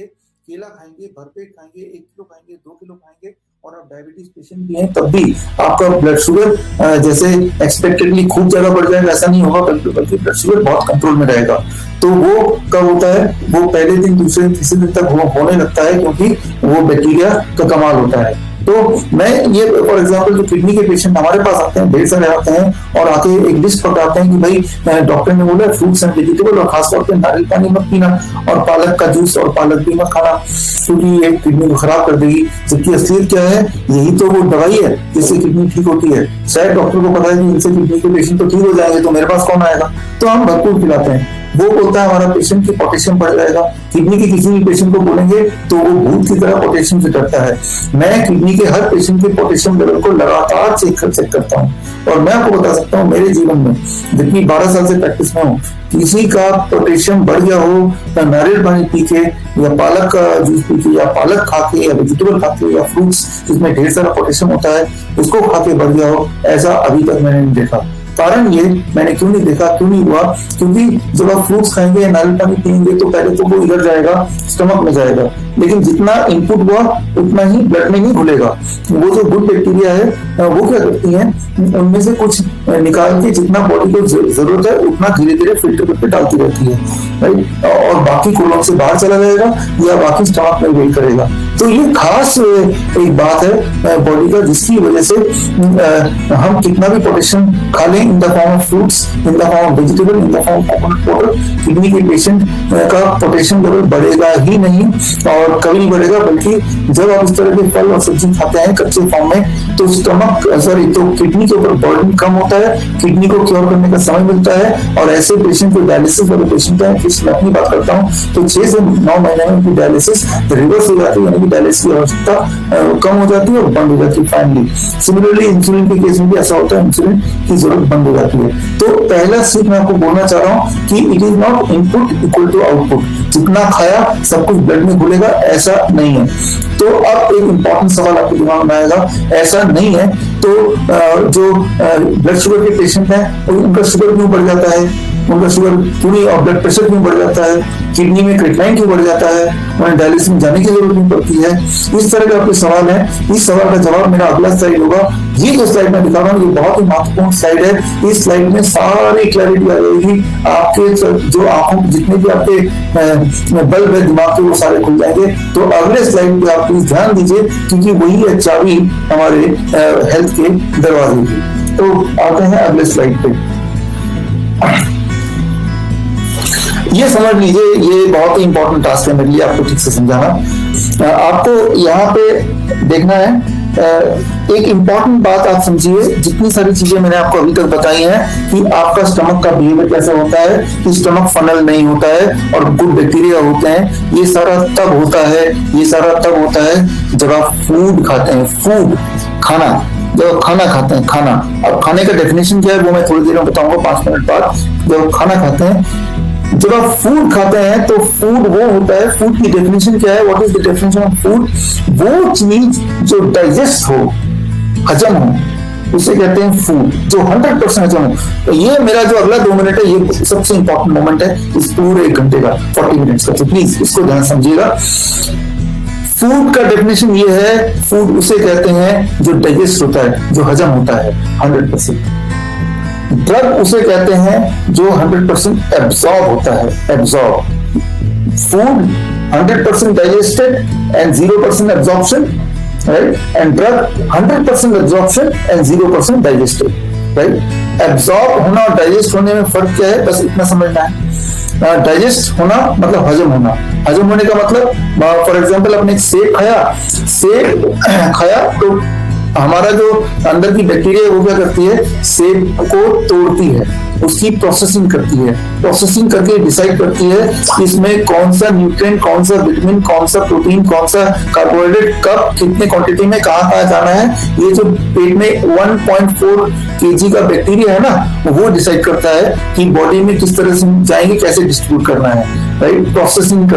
केला खाएंगे, भरपेट खाएंगे, 1 किलो खाएंगे, 2 किलो खाएंगे और आप डायबिटीज पेशेंट भी हैं तब भी आपका ब्लड शुगर जैसे एक्सपेक्टेडली खूब ज्यादा बढ़ जाएगा ऐसा नहीं होगा, बल्कि ब्लड शुगर बहुत कंट्रोल में रहेगा। तो वो कब होता है? वो पहले दिन, दूसरे दिन, तीसरे दिन तक होने लगता है, क्योंकि वो बैक्टीरिया का कमाल होता है। तो मैं ये फॉर एग्जांपल जो किडनी के पेशेंट हमारे पास आते हैं, ढेर सारे आते हैं और आके एक लिस्ट पकड़ाते हैं कि भाई डॉक्टर ने बोला फ्रूट्स एंड वेजिटेबल और खासतौर पे नारियल पानी मत पीना और पालक का जूस और पालक भी मत खाना क्योंकि ये किडनी को खराब कर देगी। जबकि असलियत क्या है? यही तो वो दवाई है जिससे किडनी ठीक होती है। शायद डॉक्टर को पता है कि इनसे किडनी के पेशेंट तो ठीक हो जाएंगे, तो मेरे पास कौन आएगा? तो हम भरपूर खिलाते हैं। वो बोलता है हमारा पेशेंट की पोटेशियम बढ़ जाएगा। किडनी के किसी भी पेशेंट को बोलेंगे तो वो भूत की तरह पोटेशियम से डरता है। मैं किडनी के हर पेशेंट के पोटेशियम लेवल को लगातार चेक करता हूँ और मैं आपको बता सकता हूँ मेरे जीवन में जितनी 12 साल से प्रैक्टिस में हूँ, किसी का पोटेशियम बढ़ गया हो या नारियल पानी पी के या पालक का जूस पी के या पालक खा के या वेजिटेबल खा के या फ्रूट्स जिसमें ढेर सारा पोटेशियम होता है उसको खा के बढ़ गया हो, ऐसा अभी तक मैंने नहीं देखा। कारण ये मैंने क्यों नहीं देखा, क्यों नहीं हुआ? क्योंकि जब आप फ्रूट्स खाएंगे, नारियल पानी पिएंगे तो पहले तो वो इधर जाएगा, स्टमक में जाएगा, लेकिन जितना इनपुट हुआ उतना ही ब्लड में नहीं घुलेगा। वो जो गुड बैक्टीरिया है वो क्या करती हैं, उनमें से कुछ निकाल के जितना बॉडी को जरूरत है उतना धीरे धीरे फिल्टर करके डालती रहती है, राइट? और बाकी कोलोन से बाहर चला जाएगा या बाकी स्टमक में वेट करेगा। तो ये खास एक बात है बॉडी का, जिसकी वजह से हम कितना भी पोटेशियम खा लें in the form of fruits, in the form of vegetable, in the form of coconut powder, kidney के पेशेंट का पोटेशियम लेवल बढ़ेगा ही नहीं और कभी नहीं बढ़ेगा। बल्कि जब आप इस तरह के फल और सब्जी खाते हैं कच्चे फॉर्म में तो किडनी के ऊपर बर्डन कम होता है, किडनी को क्योर करने का समय मिलता है। और ऐसे पेशेंट जो डायलिसिस वाले पेशेंट है, मैं अपनी बात करता हूँ, तो 6 से 9 महीने में उनकी डायलिसिस रिवर्स हो जाती है, यानी कि डायलिसिस की आवश्यकता कम हो जाती है और बंद हो जाती है फाइनली। सिमिलरली इंसुलिन के केस में भी ऐसा होता है, इंसुलिन की जरूरत बंद हो जाती है। तो पहला सीख मैं आपको बोलना चाह रहा हूँ कि it is not input equal to output. जितना खाया सब कुछ ब्लड में घुलेगा ऐसा नहीं है। तो अब एक इंपॉर्टेंट सवाल आपके दिमाग में आएगा, ऐसा नहीं है तो जो ब्लड शुगर के पेशेंट हैं उनका शुगर क्यों बढ़ जाता है, उनका शुगर क्यों नहीं और ब्लड प्रेशर क्यों बढ़ जाता है, किडनी में क्रिएटिनिन क्यों बढ़ जाता है, उन्हें डायलिसिस में जाने की जरूरत नहीं पड़ती है? इस तरह का आपके सवाल है। इस सवाल का जवाब मेरा अगला स्लाइड होगा। ये जो स्लाइड मैं दिखा रहा हूँ ये बहुत ही महत्वपूर्ण स्लाइड है। इस स्लाइड में सारी क्लैरिटी आ जाएगी, आपके जो आंखों जितने भी आपके बल्ब है दिमाग के वो सारे खुल जाएंगे। तो अगले स्लाइड पे आप प्लीज ध्यान दीजिए क्योंकि वही है चाबी हमारे हेल्थ के दरवाजे की। तो आते हैं अगले स्लाइड पे। ये समझ लीजिए, ये बहुत ही इंपॉर्टेंट टास्क है मेरे लिए आपको ठीक से समझाना। आपको यहाँ पे देखना है एक इंपॉर्टेंट बात आप समझिए। जितनी सारी चीजें मैंने आपको अभी तक बताई हैं कि आपका स्टमक का बिहेवियर कैसा होता है, कि स्टमक फनल नहीं होता है और गुड बैक्टीरिया होते हैं, ये सारा तब होता है जब आप फूड खाते हैं। फूड खाना, जब आप खाना खाते हैं, खाना, अब खाने का डेफिनेशन क्या है वो मैं थोड़ी देर में बताऊंगा 5 मिनट बाद। जब आप खाना खाते हैं, जब आप फूड खाते हैं तो फूड वो होता है, फूड की डेफिनेशन क्या है, what is the definition of food? वो चीज जो डाइजेस्ट हो, हजम हो, उसे कहते हैं फूड, जो 100% हजम हो। तो ये मेरा जो अगला 2 मिनट है ये सबसे इंपॉर्टेंट मोमेंट है इस पूरे 1 घंटे का, 40 मिनट्स का। तो प्लीज इसको ध्यान समझिएगा। फूड का डेफिनेशन ये है, फूड उसे कहते हैं जो डाइजेस्ट होता है, जो हजम होता है 100%। ड्रग उसे कहते हैं जो 100% एब्जॉर्ब होता है, absorb. Food 100% digested and 0% absorption, right? And drug 100% absorption and 0% digested, right? Absorb होना और डाइजेस्ट होने में फर्क क्या है, बस इतना समझना है। डाइजेस्ट होना मतलब हजम होना। हजम होने का मतलब फॉर एग्जाम्पल आपने सेब खाया तो हमारा जो अंदर की बैक्टीरिया वो क्या करती है, सेब को तोड़ती है, उसकी प्रोसेसिंग करती है, प्रोसेसिंग करके डिसाइड करती है इसमें कौन सा न्यूट्रिएंट, कौन सा विटामिन, कौन सा प्रोटीन, कौन सा कार्बोहाइड्रेट कब कितने क्वांटिटी में कहाँ जाना है। ये जो पेट में 1.4 kg का बैक्टीरिया है ना, वो डिसाइड करता है कि बॉडी में किस तरह से जाएंगे, कैसे डिस्ट्रीब्यूट करना है, राइट? प्रोसेसिंग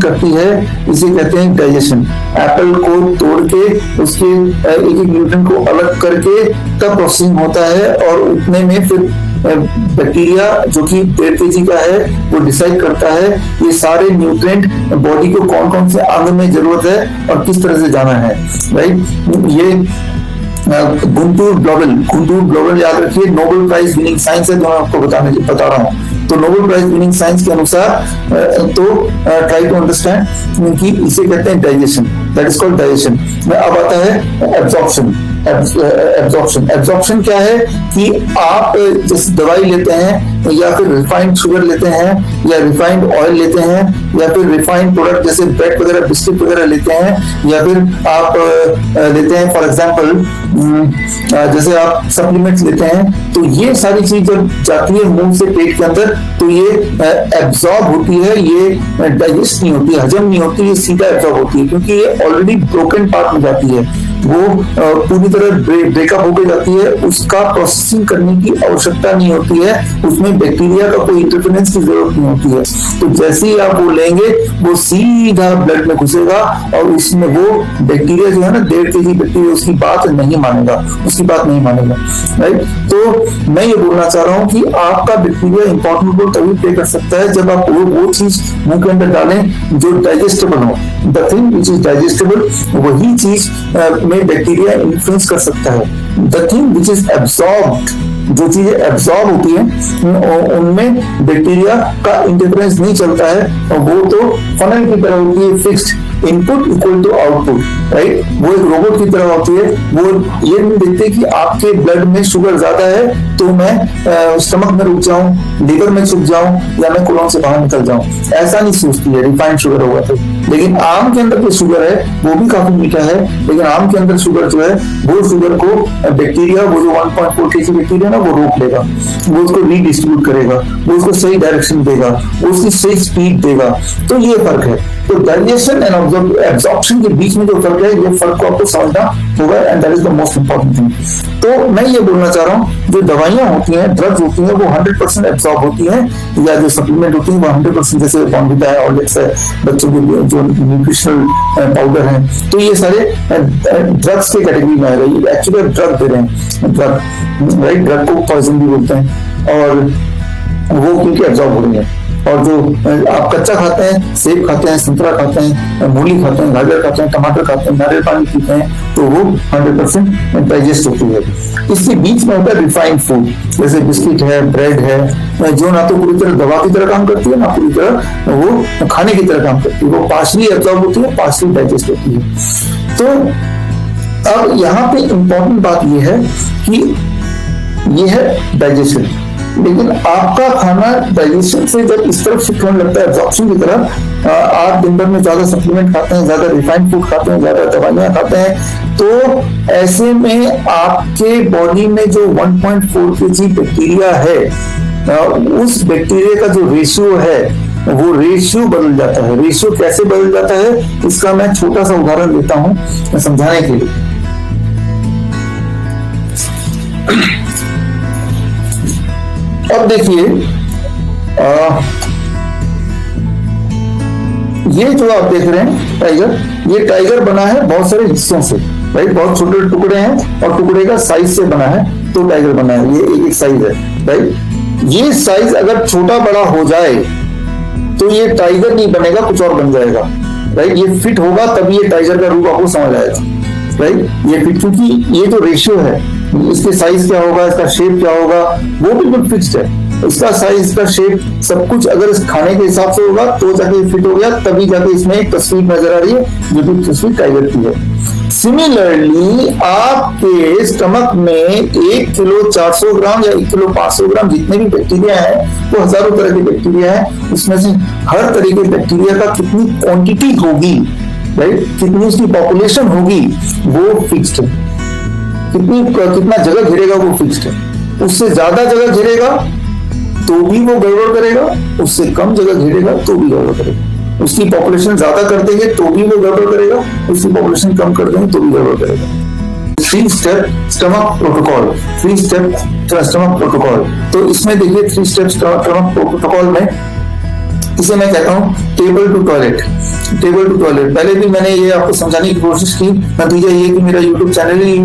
करती है, इसे कहते हैं डाइजेशन। एप्पल को तोड़ के उसके एक न्यूट्रिएंट को अलग करके तब प्रोसेसिंग होता है और उतने में फिर बैक्टीरिया जो कि 1.5 kg का है वो डिसाइड करता है ये सारे न्यूट्रिएंट बॉडी को कौन कौन से अंग में जरूरत है और किस तरह से जाना है, राइट। ये गुंटूर ग्लोबल याद रखिए, नोबेल प्राइज विनिंग साइंस है जो मैं आपको बता रहा हूँ। तो नोबेल प्राइज विनिंग साइंस के अनुसार तो ट्राई टू अंडरस्टैंड कि इसे कहते हैं digestion, that is called digestion. अब आता है एब्जॉर्प्शन क्या है कि आप जैसे दवाई लेते हैं या फिर रिफाइंड शुगर लेते हैं या रिफाइंड ऑयल लेते हैं या फिर रिफाइंड प्रोडक्ट जैसे ब्रेड वगैरह बिस्किट वगैरह लेते हैं या फिर आप लेते हैं फॉर एग्जांपल जैसे आप सप्लीमेंट्स लेते हैं, तो ये सारी चीज जब जाती है मुंह से पेट के अंदर तो ये एब्जॉर्ब होती है, ये डाइजेस्ट नहीं होती, हजम नहीं होती, ये सीधा एब्जॉर्ब होती है क्योंकि ये ऑलरेडी ब्रोकन पार्ट में जाती है, वो पूरी तरह ब्रेकअप होकर जाती है, उसका प्रोसेसिंग करने की आवश्यकता नहीं होती है, उसमें बैक्टीरिया का कोई इंटरफेरेंस की जरूरत नहीं होती है। तो जैसे ही आप वो लेंगे वो सीधा ब्लड में घुसेगा और उसमें वो बैक्टीरिया जो है ना 1.5 kg बैक्टीरिया उसकी बात नहीं मानेगा, राइट। तो मैं ये बोलना चाह रहा हूँ कि आपका बैक्टीरिया इंपॉर्टेंट रोल तभी प्ले कर सकता है जब आप वो चीज मुंह के अंदर डालें जो डाइजेस्टेबल हो। The thing which is digestible, वही चीज में बैक्टीरिया इन्फ्लुएंस कर सकता है। The thing which is absorbed, जो चीजें एब्सॉर्ब होती हैं उनमें बैक्टीरिया का इंटरफेरेंस नहीं चलता है और वो तो फनल की तरह होती है, fixed input equal to output, right. वो एक रोबोट की तरह होती है, वो ये नहीं देखते कि आपके ब्लड में शुगर ज्यादा है तो मैं स्टमक में रुक जाऊं, लीवर में छुप जाऊं या मैं कोलोन से बाहर निकल जाऊं, ऐसा नहीं सोचती है रिफाइंड शुगर होगा तो। लेकिन आम के अंदर जो शुगर है वो भी काफी मीठा है, लेकिन आम के अंदर शुगर जो है वो शुगर को बैक्टीरिया, वो जो 1.4 kg बैक्टीरिया ना वो रोक लेगा, वो उसको रीडिस्ट्रीब्यूट करेगा, वो उसको सही डायरेक्शन देगा, वो उसकी सही स्पीड देगा। तो ये फर्क है। तो डाइजेशन एंड एब्जॉर्प्शन के बीच में जो फर्क है, ये फर्क को आपको समझना होगा and that is the most important thing. तो मैं ये बोलना चाह रहा हूँ जो दवाइयां होती हैं, ड्रग्स होती हैं, वो 100% एब्जॉर्ब होती हैं, या जो सप्लीमेंट होती है वो 100%, जैसे बॉर्नविटा है, ऑर्लिक्स है, बच्चों के जो न्यूट्रिशनल पाउडर है, तो ये सारे ड्रग्स के कैटेगरी में आएगा। ये एक्चुअली ड्रग दे रहे हैं, ड्रग, राइट। ड्रग को पॉइजन भी बोलते हैं और वो क्योंकि एब्जॉर्ब हो रही है। और जो आप कच्चा खाते हैं, सेब खाते हैं, संतरा खाते हैं, मूली खाते हैं, गाजर खाते हैं, टमाटर खाते हैं, नारियल पानी पीते हैं, तो वो 100% डाइजेस्ट होती है। इसके बीच में होता है रिफाइंड फूड, जैसे बिस्किट है, ब्रेड है, जो ना तो पूरी तरह दवा की तरह काम करती है, ना पूरी तरह वो खाने की तरह काम करती है, वो पार्शली एब्जॉर्ब होती है, पार्शली डाइजेस्ट होती है। तो अब यहाँ पे इंपॉर्टेंट बात ये है कि ये है डाइजेशन, लेकिन आपका खाना डाइजेशन से जब इस तरफ शिफ्ट होने लगता है एब्जॉर्प्शन की तरफ, आप दिन भर में ज्यादा सप्लीमेंट खाते हैं, ज्यादा रिफाइंड फूड खाते हैं, ज्यादा दवाइयां खाते हैं, तो ऐसे में आपके बॉडी में जो 1.4 kg बैक्टीरिया है, उस बैक्टीरिया का जो रेशियो है वो रेशियो बदल जाता है। रेशियो कैसे बदल जाता है इसका मैं छोटा सा उदाहरण देता हूं समझाने के लिए। अब देखिए, ये जो आप देख रहे हैं टाइगर, ये टाइगर बना है बहुत सारे हिस्सों से, राइट। बहुत छोटे टुकड़े हैं और टुकड़े का साइज से बना है, तो टाइगर बना है। ये एक साइज है, राइट। ये साइज अगर छोटा बड़ा हो जाए तो ये टाइगर नहीं बनेगा, कुछ और बन जाएगा, राइट। ये फिट होगा तभी ये टाइगर का रूप आपको समझ आएगा, राइट। ये फिट, क्योंकि ये जो रेशियो है, इसके साइज क्या होगा, इसका शेप क्या होगा, वो बिल्कुल फिक्स्ड है। इसका साइज, इसका शेप, सब कुछ अगर इस खाने के हिसाब से होगा तो जाके फिट हो गया, तभी जाके इसमें एक तस्वीर नजर आ रही है जो कि तस्वीर टाइगर की है। सिमिलरली आपके स्टमक में 1 किलो 400 ग्राम या 1 किलो 500 ग्राम जितने भी बैक्टीरिया है, वो हजारों तरह के बैक्टीरिया है, उसमें से हर तरह के बैक्टीरिया का कितनी क्वांटिटी होगी, राइट, कितनी उसकी पॉपुलेशन होगी, वो फिक्स्ड है। कितना जगह घेरेगा वो फिक्स्ड है। उससे ज्यादा जगह घेरेगा तो भी वो गड़बड़ करेगा, उससे कम जगह घेरेगा तो भी गड़बड़ करेगा। उसकी पॉपुलेशन ज्यादा कर देंगे तो भी वो गड़बड़ करेगा, उसकी पॉपुलेशन कम कर देंगे तो भी गड़बड़ करेगा। 3 step stomach protocol, 3 step stomach protocol. तो इसमें देखिए 3 स्टेप स्टमक प्रोटोकॉल में इसे मैं कहता हूं table to toilet. Table to toilet. पहले भी मैंने ये आपको समझाने की कोशिश की, नतीजा ये कि मेरा यूट्यूब चैनल ही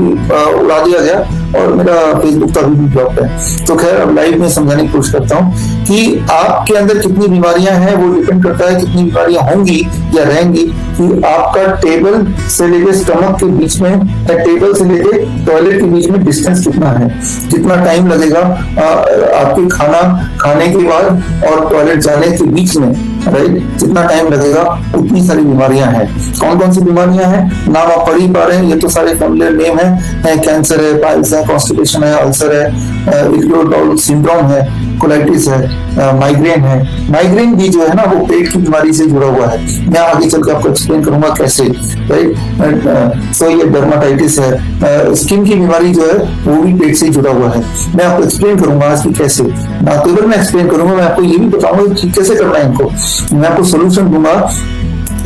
उड़ा दिया गया और मेरा फेसबुक का भी ब्लॉक है। तो खैर अब लाइव में समझाने की कोशिश करता हूँ कि आपके अंदर कितनी बीमारियां हैं, वो डिपेंड करता है कितनी बीमारियां होंगी या रहेंगी कि आपका टेबल से लेके स्टमक के बीच में या टेबल से लेके टॉयलेट के बीच में डिस्टेंस कितना है, कितना टाइम लगेगा आपके खाना खाने के बाद और टॉयलेट जाने के बीच में, राइट, जितना टाइम लगेगा उतनी सारी बीमारियां हैं। कौन कौन सी बीमारियां हैं, नाम आप पढ़ ही पा रहे हैं, ये तो सारे फैमिलियर नेम है, कैंसर है, पाइल्स है, कॉन्स्टिपेशन है, अल्सर है, इरिटेबल बाउल सिंड्रोम है, कोलाइटिस है, माइग्रेन है। माइग्रेन भी जो है ना वो पेट की बीमारी से जुड़ा हुआ है, मैं आगे चल के आपको एक्सप्लेन करूंगा कैसे, राइट। सो ये डर्माटाइटिस है, स्किन की बीमारी जो है वो भी पेट से जुड़ा हुआ है, मैं आपको एक्सप्लेन करूंगा आज की कैसे, ना केवल मैं एक्सप्लेन करूंगा, मैं आपको ये भी बताऊंगा कि कैसे करना है इनको। मैं आपको सोल्यूशन दूंगा,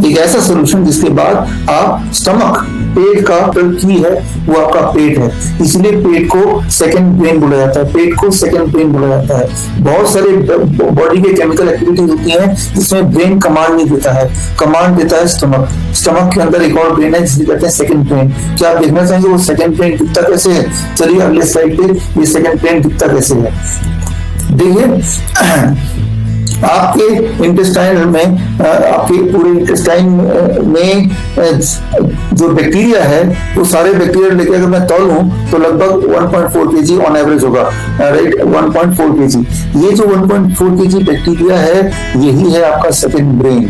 एक ऐसा सोल्यूशन जिसके बाद आप स्टमक, पेट का की है वो आपका पेट है, इसलिए पेट को सेकंड ब्रेन बोला जाता है, पेट को सेकंड ब्रेन बोला जाता है। बहुत सारे बॉडी के केमिकल एक्टिविटीज होती हैं जिसमें ब्रेन कमांड नहीं देता है, कमांड देता है स्टमक। स्टमक के अंदर एक और ब्रेन है जिसे कहते हैं सेकंड ब्रेन। क्या आप देखना चाहेंगे वो सेकंड ब्रेन दिखता कैसे है? चलिए अगले स्लाइड पे ये सेकंड ब्रेन दिखता कैसे है देखिए। आपके इंटेस्टाइन में, आपके पूरे इंटेस्टाइन में जो बैक्टीरिया है वो सारे बैक्टीरिया लेके अगर मैं तौलूं तो लगभग 1.4 kg ऑन एवरेज होगा, राइट, 1.4 kg। ये जो 1.4 kg बैक्टीरिया है यही है आपका सेकंड ब्रेन,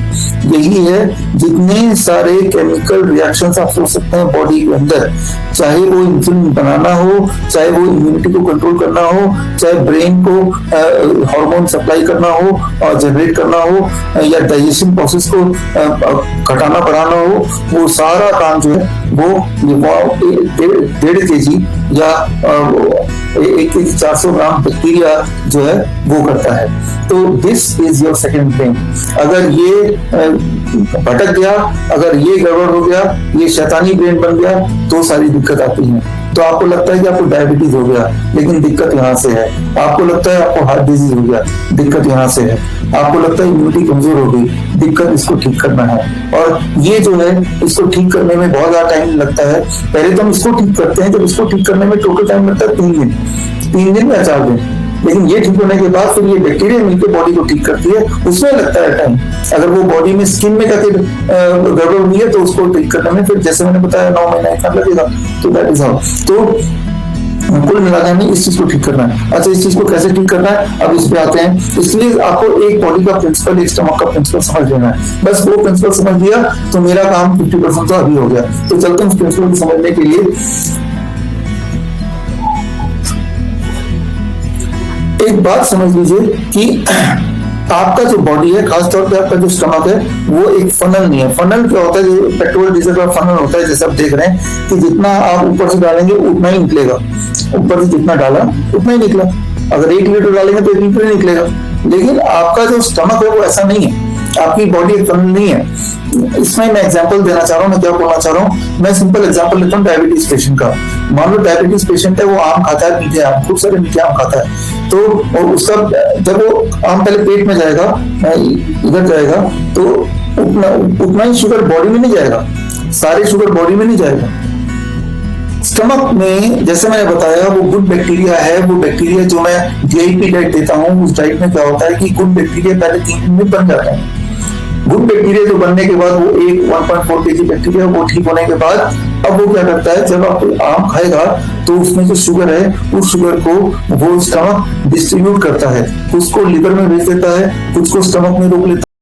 यही है जितने सारे केमिकल रिएक्शंस आप सोच सकते हैं बॉडी के अंदर, चाहे वो इंसुलिन बनाना हो, चाहे वो इम्यूनिटी को कंट्रोल करना हो, चाहे ब्रेन को हार्मोन सप्लाई करना हो और जनरेट करना हो, या डाइजेशन प्रोसेस को घटाना बढ़ाना हो, वो सारा काम जो है वो 1.5 kg या 1 kg 400 ग्राम बैक्टीरिया जो है वो करता है। तो this is your second brain. अगर ये भटक गया, अगर ये गड़बड़ हो गया, ये शैतानी ब्रेन बन गया तो सारी दिक्कत आती है। तो आपको लगता है कि आपको डायबिटीज हो गया, लेकिन दिक्कत यहाँ से है। आपको लगता है आपको हार्ट डिजीज हो गया, दिक्कत यहाँ से है। आपको लगता है इम्यूनिटी कमजोर हो गई, दिक्कत इसको ठीक करना है। और ये जो है इसको ठीक करने में बहुत ज्यादा टाइम लगता है। पहले तो हम इसको ठीक करते हैं, जब इसको ठीक करने में टोटल टाइम लगता है 3 दिन या 4 दिन, लेकिन ये ठीक होने के बाद फिर ये बैक्टीरिया मिलकर बॉडी को ठीक करती है, उसमें लगता है टाइम। अगर वो बॉडी में स्किन में जाके गड़बड़ हुई है तो उसको ठीक करने में फिर जैसे मैंने बताया 9 महीना एक साल लगेगा। तो दैट इज हाउ। तो कुल मिलाकर नहीं इस चीज को ठीक करना है। अच्छा, इस चीज को कैसे ठीक करना है अब इस पे आते हैं। इसलिए आपको एक बॉडी का प्रिंसिपल, एक स्टमक का प्रिंसिपल समझ लेना है। बस वो प्रिंसिपल समझ लिया तो मेरा काम 50% तो अभी हो गया। तो चलते हैं उस प्रिंसिपल को समझने के लिए। एक बात समझ लीजिए कि आपका जो बॉडी है, खासतौर पे आपका जो स्टमक है, वो एक फनल नहीं है। फनल क्या होता है? जो पेट्रोल डीजल का फनल होता है, जैसे आप देख रहे हैं कि जितना आप ऊपर से डालेंगे उतना ही निकलेगा, ऊपर से जितना डाला उतना ही निकला। अगर 1 लीटर डालेंगे तो 1 लीटर ही निकलेगा। लेकिन आपका जो स्टमक है वो ऐसा नहीं है, आपकी बॉडी एक फनल नहीं है। इसमें मैं एग्जांपल देना चाह रहा हूँ, मैं क्या बोलना चाह रहा हूँ, मैं सिंपल एग्जांपल लेता हूँ डायबिटीज पेशेंट का। मान लो डायबिटीज पेशेंट है, वो आम खाता है, मीठे आम, खूब सारे मीठे आम खाता है। तो उसका जब वो आम पहले पेट में जाएगा, इधर जाएगा, तो उतना ही शुगर बॉडी में नहीं जाएगा, सारे शुगर बॉडी में नहीं जाएगा। स्टमक में जैसे मैंने बताया वो गुड बैक्टीरिया है। वो बैक्टीरिया जो मैं DIP डाइट देता हूँ, उस डाइट में क्या होता है कि गुड बैक्टीरिया पहले 3 दिन में बन जाता है। गुड बैक्टीरिया जो बनने के बाद वो 1.4 kg बैक्टीरिया वो ठीक होने के बाद अब वो क्या करता है, जब आप आम खाएगा तो उसमें जो शुगर है उस शुगर को वो स्टमक डिस्ट्रीब्यूट करता है, उसको लिवर में भेज देता है, कुछ को स्टमक में रोक लेता है।